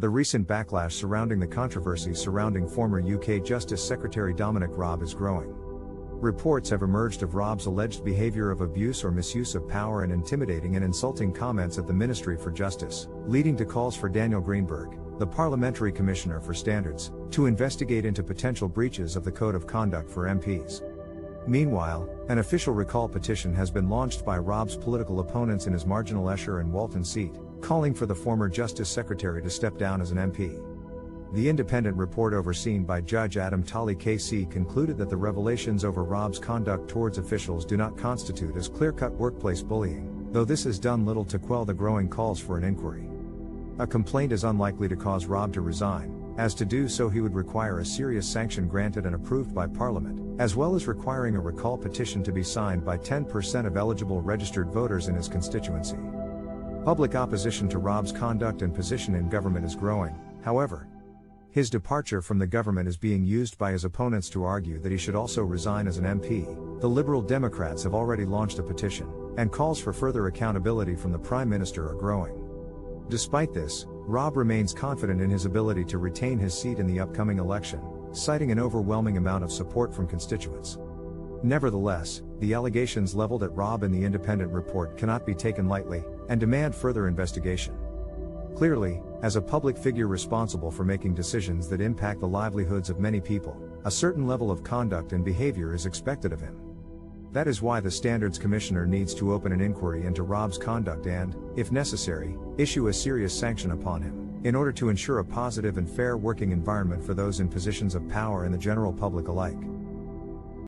The recent backlash surrounding the controversy surrounding former UK Justice Secretary Dominic Raab is growing. Reports have emerged of Raab's alleged behaviour of abuse or misuse of power and intimidating and insulting comments at the Ministry for Justice, leading to calls for Daniel Greenberg, the Parliamentary Commissioner for Standards, to investigate into potential breaches of the Code of Conduct for MPs. Meanwhile, an official recall petition has been launched by Raab's political opponents in his marginal Esher and Walton seat, calling for the former Justice Secretary to step down as an MP. The independent report overseen by Judge Adam Tolley KC concluded that the revelations over Raab's conduct towards officials do not constitute as clear-cut workplace bullying, though this has done little to quell the growing calls for an inquiry. A complaint is unlikely to cause Raab to resign, as to do so he would require a serious sanction granted and approved by Parliament, as well as requiring a recall petition to be signed by 10% of eligible registered voters in his constituency. Public opposition to Raab's conduct and position in government is growing, however. His departure from the government is being used by his opponents to argue that he should also resign as an MP. The Liberal Democrats have already launched a petition, and calls for further accountability from the Prime Minister are growing. Despite this, Raab remains confident in his ability to retain his seat in the upcoming election, citing an overwhelming amount of support from constituents. Nevertheless, the allegations leveled at Raab in the independent report cannot be taken lightly, and demand further investigation. Clearly, as a public figure responsible for making decisions that impact the livelihoods of many people, a certain level of conduct and behavior is expected of him. That is why the Standards Commissioner needs to open an inquiry into Raab's conduct and, if necessary, issue a serious sanction upon him, in order to ensure a positive and fair working environment for those in positions of power and the general public alike.